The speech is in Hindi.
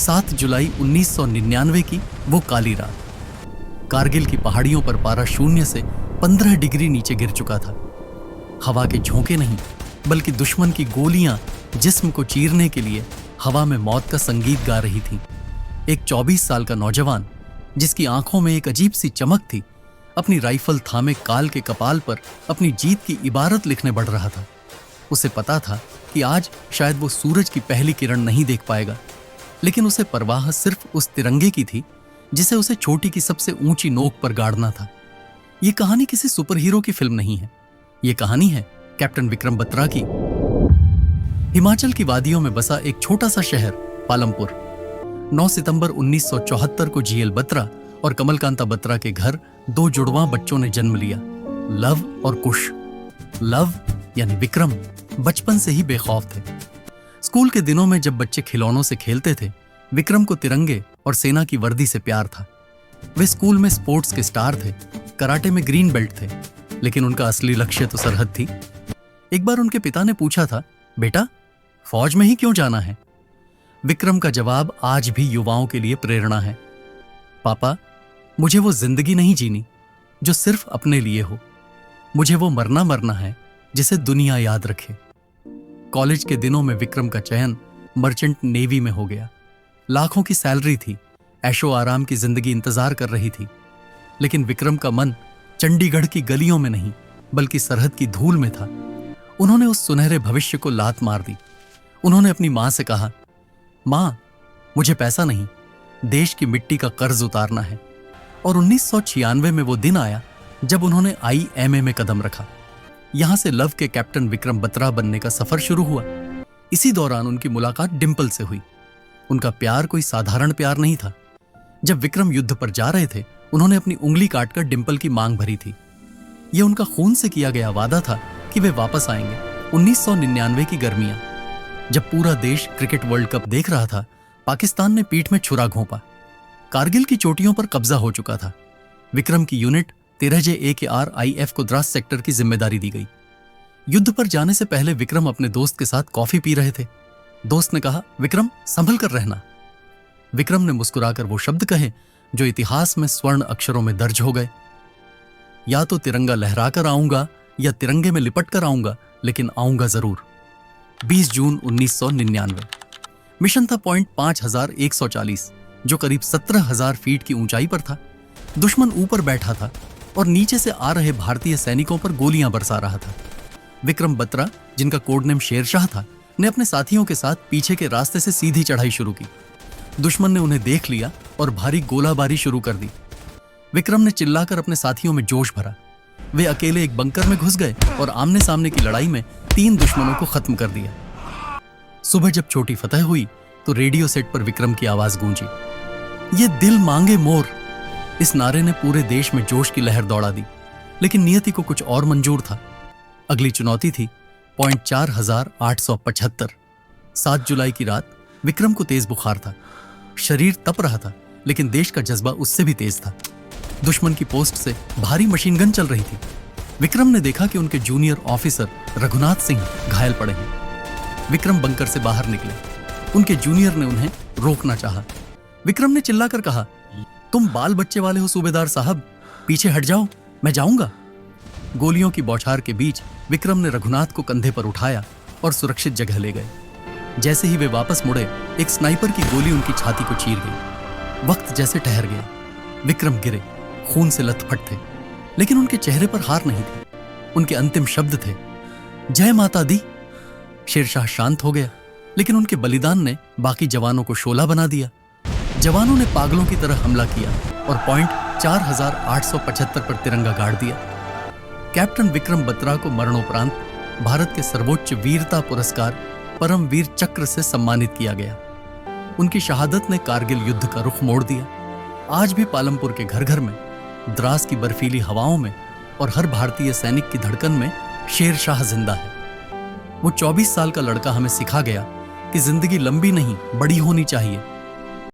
7 जुलाई 1999 की वो काली रात। कारगिल की पहाड़ियों पर पारा शून्य से 15 डिग्री नीचे गिर चुका था। हवा के झोंके नहीं, बल्कि दुश्मन की गोलियां जिस्म को चीरने के लिए हवा में मौत का संगीत गा रही थी। एक 24 साल का नौजवान, जिसकी आंखों में एक अजीब सी चमक थी, अपनी राइफल थामे काल के कपाल पर अपनी जीत की इबारत लिखने बढ़ रहा था। उसे पता था कि आज शायद वो सूरज की पहली किरण नहीं देख पाएगा, लेकिन उसे परवाह सिर्फ उस तिरंगे की थी जिसे उसे चोटी की सबसे ऊंची नोक पर गाड़ना था। ये कहानी किसी सुपर हीरो की फिल्म नहीं है। ये कहानी है कैप्टन विक्रम बत्रा की। हिमाचल की वादियों में बसा एक छोटा सा शहर पालमपुर। 9 सितंबर 1974 को जीएल बत्रा और कमलकांता बत्रा के घर 2 जुड़वां बच्चों ने जन्म लिया, लव और कुश। लव यानी विक्रम बचपन से ही बेखौफ थे। स्कूल के दिनों में जब बच्चे खिलौनों से खेलते थे, विक्रम को तिरंगे और सेना की वर्दी से प्यार था। वे स्कूल में स्पोर्ट्स के स्टार थे, कराटे में ग्रीन बेल्ट थे, लेकिन उनका असली लक्ष्य तो सरहद थी। एक बार उनके पिता ने पूछा था, बेटा फौज में ही क्यों जाना है? विक्रम का जवाब आज भी युवाओं के लिए प्रेरणा है। पापा, मुझे वो जिंदगी नहीं जीनी जो सिर्फ अपने लिए हो। मुझे वो मरना है जिसे दुनिया याद रखे। कॉलेज के दिनों में विक्रम का चयन मर्चेंट नेवी में हो गया। लाखों की सैलरी थी, ऐशो आराम की जिंदगी इंतजार कर रही थी, लेकिन विक्रम का मन चंडीगढ़ की गलियों में नहीं, बल्कि सरहद की धूल में था। उन्होंने उस सुनहरे भविष्य को लात मार दी। उन्होंने अपनी मां से कहा, मां, मुझे पैसा नहीं, देश की मिट्टी का कर्ज उतारना है। और 1996 में वो दिन आया जब उन्होंने IMA में कदम रखा। यहां से लव के कैप्टन विक्रम बत्रा बनने का सफर शुरू हुआ। इसी दौरान उनकी मुलाकात डिंपल से हुई। उनका प्यार कोई साधारण प्यार नहीं था। जब विक्रम युद्ध पर जा रहे थे, उन्होंने अपनी उंगली काटकर डिंपल की मांग भरी थी। यह उनका खून से किया गया वादा था कि वे वापस आएंगे। 1999 की गर्मियां, जब पूरा देश क्रिकेट वर्ल्ड कप देख रहा था, पाकिस्तान ने पीठ में छुरा घोंपा। कारगिल की चोटियों पर कब्जा हो चुका था। विक्रम की यूनिट 13J AKR IF को द्रास सेक्टर की जिम्मेदारी दी गई। युद्ध पर जाने से पहले विक्रम अपने दोस्त के साथ कॉफी पी रहे थे। दोस्त ने कहा, विक्रम संभल कर रहना। विक्रम ने मुस्कुराकर वो शब्द कहे जो इतिहास में स्वर्ण अक्षरों में दर्ज हो गए, या तो तिरंगा लहराकर आऊंगा या तिरंगे में लिपट कर आऊंगा, लेकिन आऊंगा जरूर। 20 जून 1999। मिशन था पॉइंट 5140, जो करीब 17,000 फीट की ऊंचाई पर था। दुश्मन ऊपर बैठा था और नीचे से आ रहे भारतीय सैनिकों पर गोलियां बरसा रहा था। विक्रम बत्रा, जिनका कोड नेम शेरशाह था, ने अपने साथियों के साथ पीछे के रास्ते से सीधी चढ़ाई शुरू की। दुश्मन ने उन्हें देख लिया और भारी गोलाबारी शुरू कर दी। विक्रम ने चिल्लाकर अपने साथियों में जोश भरा। वे अकेले एक बंकर में घुस गए और आमने सामने की लड़ाई में 3 दुश्मनों को खत्म कर दिया। सुबह जब छोटी फतह हुई तो रेडियो सेट पर विक्रम की आवाज गूंजी, ये दिल मांगे मोर। इस नारे ने पूरे देश में जोश की लहर दौड़ा दी, लेकिन नियति को कुछ और मंजूर था। अगली चुनौती थी पॉइंट 4875। 7 जुलाई की रात विक्रम को तेज बुखार था। शरीर तप रहा था, लेकिन देश का जज्बा उससे भी तेज था। दुश्मन की पोस्ट से भारी मशीन गन चल रही थी। विक्रम ने देखा कि उनके जूनियर ऑफिसर रघुनाथ सिंह घायल पड़े हैं। विक्रम बंकर से बाहर निकले। उनके जूनियर ने उन्हें रोकना चाहा। विक्रम ने चिल्लाकर कहा, तुम बाल बच्चे वाले हो सूबेदार साहब, पीछे हट जाओ, मैं जाऊंगा। गोलियों की बौछार के बीच विक्रम ने रघुनाथ को कंधे पर उठाया और सुरक्षित जगह ले गए। जैसे ही वे वापस मुड़े, एक स्नाइपर की गोली उनकी छाती को चीर गई। वक्त जैसे ठहर गया। विक्रम गिरे, खून से लथपथ थे, लेकिन उनके चेहरे पर हार नहीं थी। उनके अंतिम शब्द थे, जय माता दी। शेरशाह शांत हो गया, लेकिन उनके बलिदान ने बाकी जवानों को शोला बना दिया। जवानों ने पागलों की तरह हमला किया और पॉइंट 4875 पर तिरंगा गाड़ दिया। कैप्टन विक्रम बत्रा को मरणोपरांत भारत के सर्वोच्च वीरता पुरस्कार परमवीर चक्र से सम्मानित किया गया। उनकी शहादत ने कारगिल युद्ध का रुख मोड़ दिया। आज भी पालमपुर के घर घर में, द्रास की बर्फीली हवाओं में और हर भारतीय सैनिक की धड़कन में शेरशाह जिंदा है। वो 24 साल का लड़का हमें सिखा गया कि जिंदगी लंबी नहीं, बड़ी होनी चाहिए।